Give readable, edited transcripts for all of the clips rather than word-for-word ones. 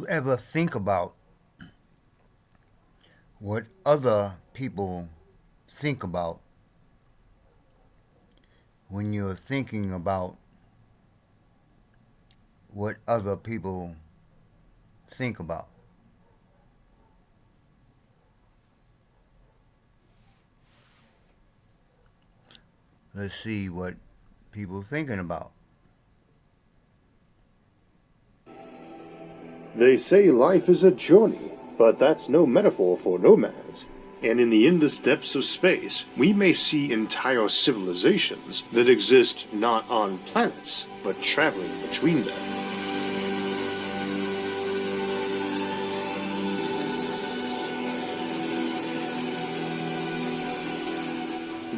ever think about what other people think about when you're thinking about what other people think about? Let's see what people thinking about. They say life is a journey, but that's no metaphor for nomads. And in the endless depths of space, we may see entire civilizations that exist not on planets, but traveling between them.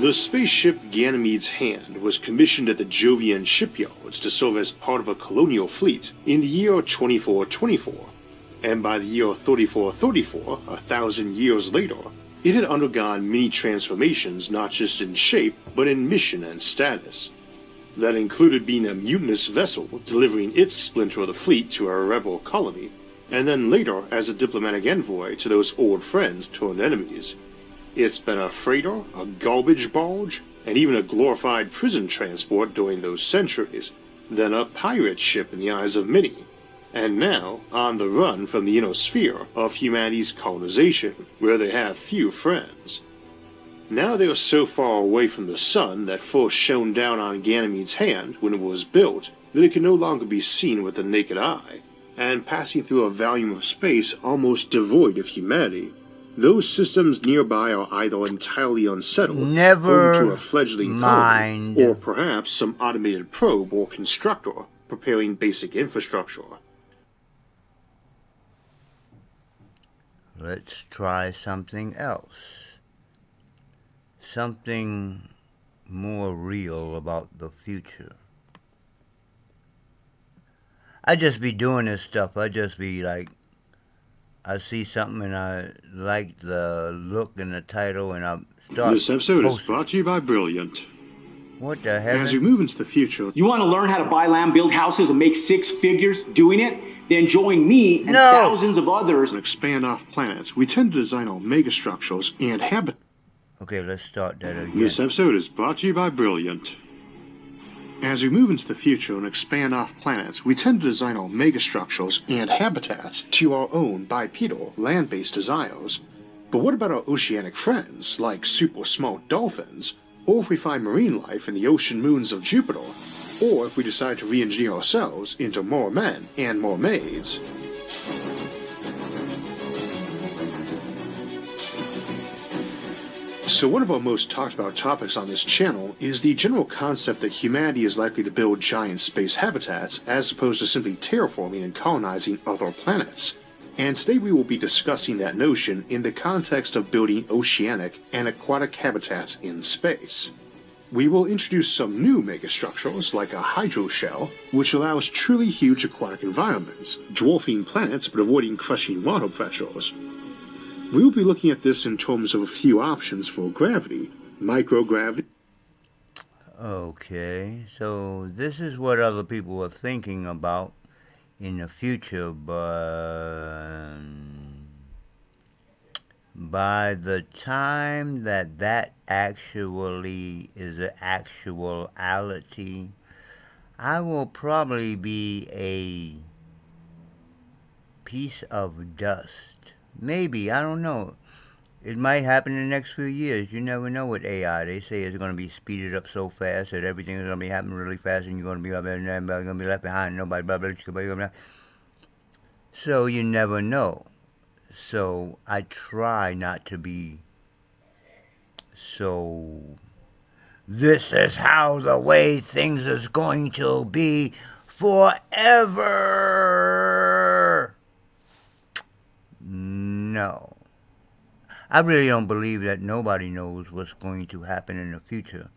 The spaceship Ganymede's Hand was commissioned at the Jovian shipyards to serve as part of a colonial fleet in the year 2424, and by the year 3434, 1,000 years later, it had undergone many transformations not just in shape, but in mission and status. That included being a mutinous vessel delivering its splinter of the fleet to a rebel colony, and then later as a diplomatic envoy to those old friends turned enemies. It's been a freighter, a garbage barge, and even a glorified prison transport during those centuries, then a pirate ship in the eyes of many, and now on the run from the inner sphere of humanity's colonization, where they have few friends. Now they are so far away from the sun that first shone down on Ganymede's Hand when it was built that it can no longer be seen with the naked eye, and passing through a volume of space almost devoid of humanity. Those systems nearby are either entirely unsettled, owing to a Never fledgling colony, or mind. perhaps some automated probe or constructor preparing basic infrastructure. Let's try something else. Something more real about the future. I just be doing this stuff. I just be like, I see something and I like the look and the title and I start This episode is posting. brought to you by Brilliant. What the As we heaven? move into the future, You want to learn how to buy land, build houses, and make six figures doing it? Then join me and No! thousands of others. and expand off planets, we tend to design our megastructures and habitats. Okay, let's start that This again. episode is brought to you by Brilliant. As we move into the future and expand off planets, we tend to design our megastructures and habitats to our own bipedal, land-based desires. But what about our oceanic friends, like super smart dolphins? Or if we find marine life in the ocean moons of Jupiter? Or if we decide to re-engineer ourselves into more men and more maids? So one of our most talked about topics on this channel is the general concept that humanity is likely to build giant space habitats as opposed to simply terraforming and colonizing other planets. And today we will be discussing that notion in the context of building oceanic and aquatic habitats in space. We will introduce some new megastructures like a hydroshell, which allows truly huge aquatic environments, dwarfing planets but avoiding crushing water pressures. We will be looking at this in terms of a few options for gravity, microgravity. Okay, so this is what other people are thinking about in the future, but by the time that that actually is an actuality, I will probably be a piece of dust. Maybe, I don't know. It might happen in the next few years. You never know with AI. They say it's going to be speeded up so fast that everything is going to be happening really fast and you're going to be up there and everybody's going to be left behind. Nobody, blah, blah, blah, blah, blah. So you never know. So I try not to be so, this is how the way things is going to be forever. No. I really don't believe that nobody knows what's going to happen in the future.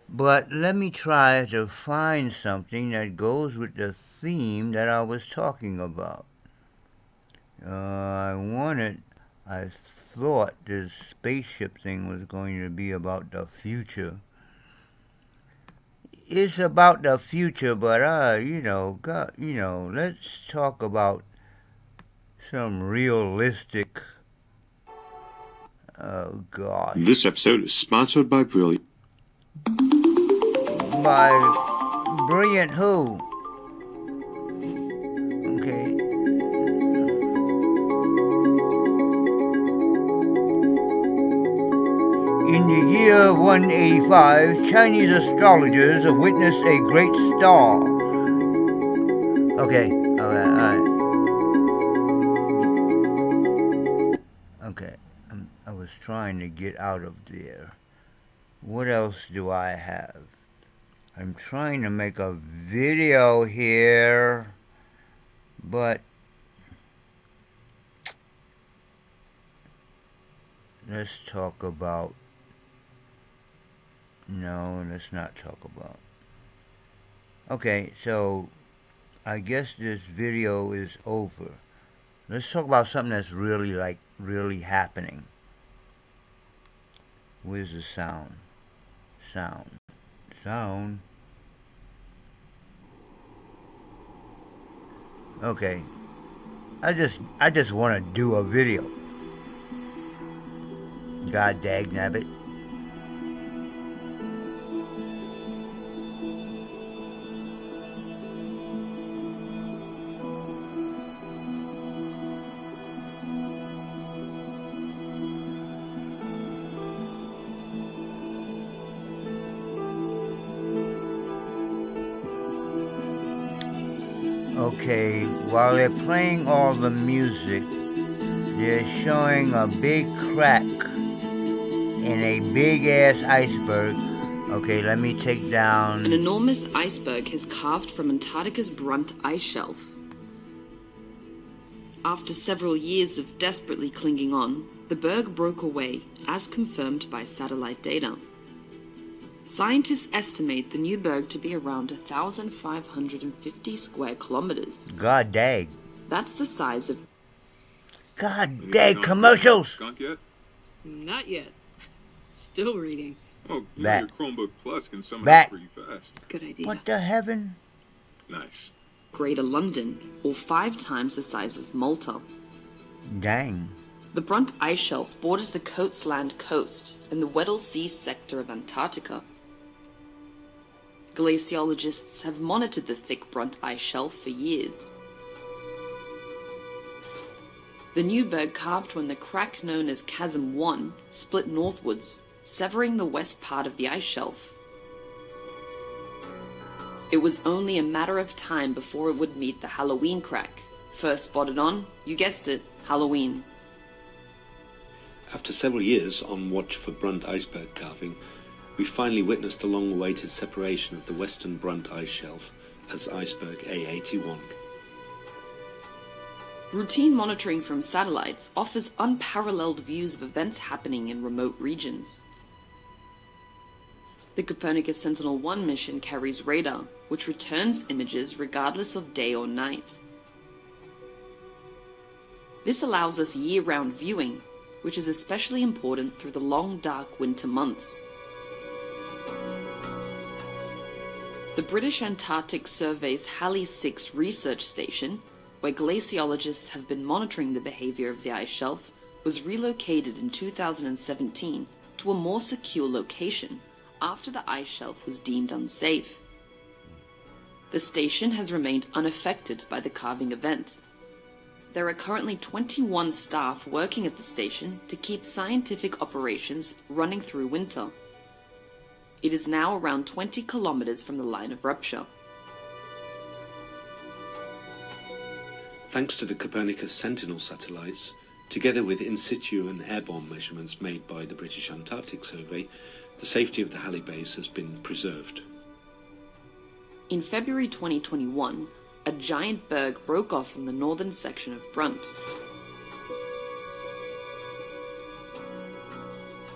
But let me try to find something that goes with the theme that I was talking about. I thought this spaceship thing was going to be about the future. It's about the future, but God, let's talk about some realistic. Oh gosh. This episode is sponsored by Brilliant. By Brilliant who? Okay. In the year 185, Chinese astrologers witnessed a great star. Okay, alright. Okay, I was trying to get out of there. What else do I have? I'm trying to make a video here, but let's talk about. No, let's not talk about. Okay, so I guess this video is over. Let's talk about something that's really happening. Where's the sound? Sound. Okay. I just want to do a video. God dagnabbit. Okay, while they're playing all the music, they're showing a big crack in a big-ass iceberg. Okay, let me take down. An enormous iceberg has calved from Antarctica's Brunt ice shelf. After several years of desperately clinging on, the berg broke away, as confirmed by satellite data. Scientists estimate the new berg to be around 1,550 square kilometers. God dag. That's the size of... God dag commercials! Skunk yet? Not yet. Still reading. Oh, you Back. know your Chromebook Plus can sum it Back. up pretty fast. Good idea. What the heaven? Nice. Greater London, or 5 times the size of Malta. Dang. The Brunt ice shelf borders the Coatsland coast in the Weddell Sea sector of Antarctica. Glaciologists have monitored the thick Brunt ice shelf for years. The new berg calved when the crack known as Chasm 1 split northwards, severing the west part of the ice shelf. It was only a matter of time before it would meet the Halloween crack. First spotted on, you guessed it, Halloween. After several years on watch for Brunt iceberg calving, we finally witnessed the long-awaited separation of the western Brunt ice shelf as iceberg A81. Routine monitoring from satellites offers unparalleled views of events happening in remote regions. The Copernicus Sentinel-1 mission carries radar, which returns images regardless of day or night. This allows us year-round viewing, which is especially important through the long, dark winter months. The British Antarctic Survey's Halley 6 research station, where glaciologists have been monitoring the behavior of the ice shelf, was relocated in 2017 to a more secure location after the ice shelf was deemed unsafe. The station has remained unaffected by the calving event. There are currently 21 staff working at the station to keep scientific operations running through winter. It is now around 20 kilometers from the line of rupture. Thanks to the Copernicus Sentinel satellites, together with in situ and airborne measurements made by the British Antarctic Survey, the safety of the Halley base has been preserved. In February 2021, a giant berg broke off from the northern section of Brunt.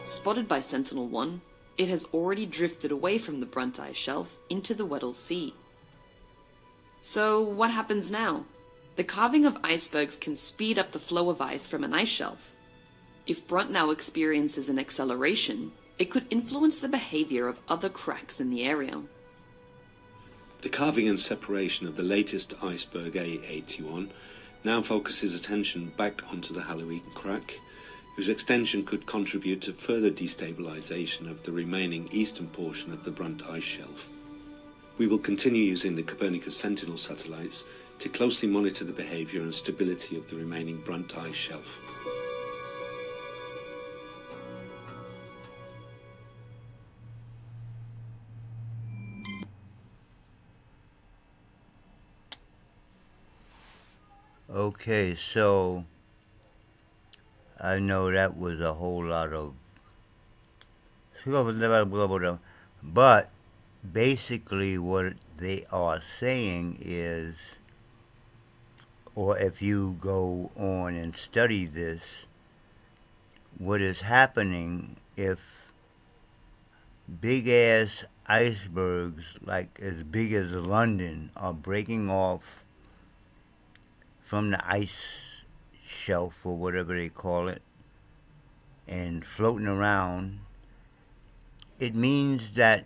Spotted by Sentinel-1, it has already drifted away from the Brunt ice shelf into the Weddell Sea. So what happens now? The carving of icebergs can speed up the flow of ice from an ice shelf. If Brunt now experiences an acceleration, it could influence the behavior of other cracks in the area. The carving and separation of the latest iceberg A81 now focuses attention back onto the Halloween crack, whose extension could contribute to further destabilization of the remaining eastern portion of the Brunt ice shelf. We will continue using the Copernicus Sentinel satellites to closely monitor the behavior and stability of the remaining Brunt ice shelf. Okay, so I know that was a whole lot of, but basically what they are saying is, or if you go on and study this, what is happening if big ass icebergs like as big as London are breaking off from the ice shelf or whatever they call it and floating around, it means that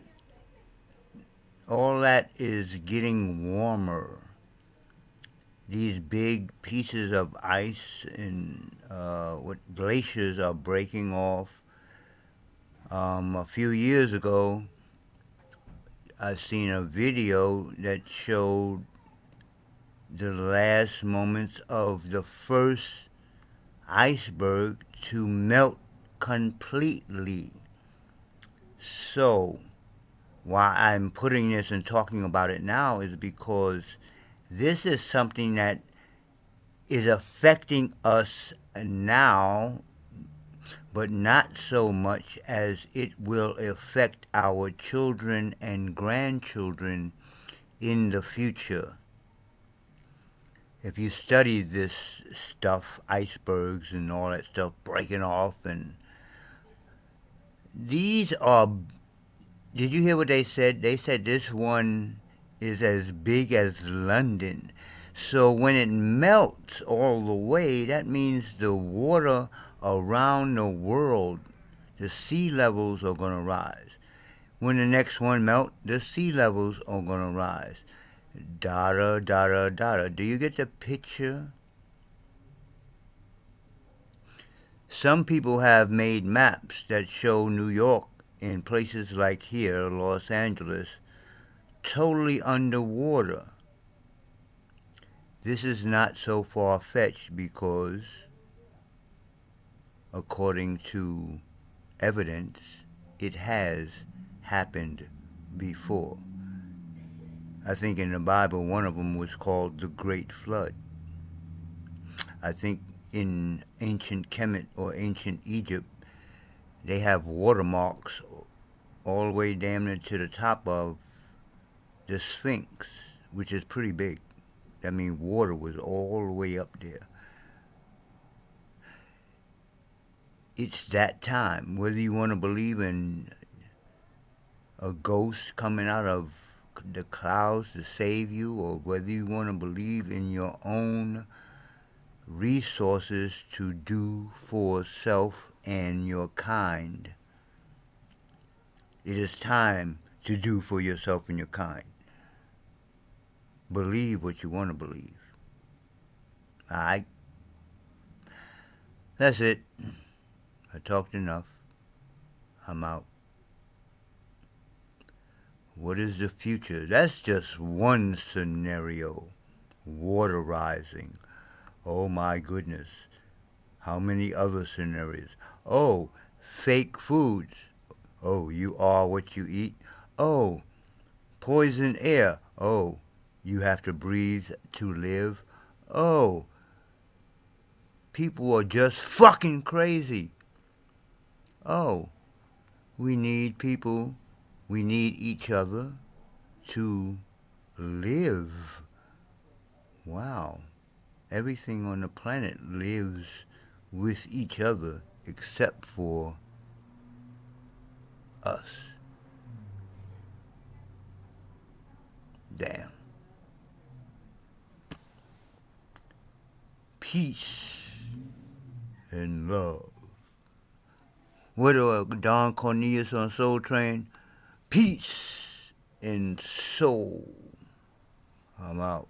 all that is getting warmer. These big pieces of ice and what glaciers are breaking off. A few years ago, I seen a video that showed the last moments of the first iceberg to melt completely. So, why I'm putting this and talking about it now is because this is something that is affecting us now, but not so much as it will affect our children and grandchildren in the future. If you study this stuff, icebergs and all that stuff breaking off, and these are, did you hear what they said? They said this one is as big as London. So when it melts all the way, that means the water around the world, the sea levels are going to rise. When the next one melts, the sea levels are going to rise. Dada, dada, dada. Do you get the picture? Some people have made maps that show New York and places like here, Los Angeles, totally underwater. This is not so far-fetched because, according to evidence, it has happened before. I think in the Bible, one of them was called the Great Flood. I think in ancient Kemet or ancient Egypt, they have watermarks all the way damn near to the top of the Sphinx, which is pretty big. That means water was all the way up there. It's that time. Whether you want to believe in a ghost coming out of the clouds to save you, or whether you want to believe in your own resources to do for self and your kind, it is time to do for yourself and your kind. Believe what you want to believe. Alright? That's it. I talked enough. I'm out. What is the future? That's just one scenario. Water rising. Oh my goodness. How many other scenarios? Oh, fake foods. Oh, you are what you eat. Oh, poison air. Oh, you have to breathe to live. Oh, people are just fucking crazy. Oh, we need people. We need each other to live. Wow. Everything on the planet lives with each other except for us. Damn. Peace and love. What do Don Cornelius on Soul Train? Peace and soul. I'm out.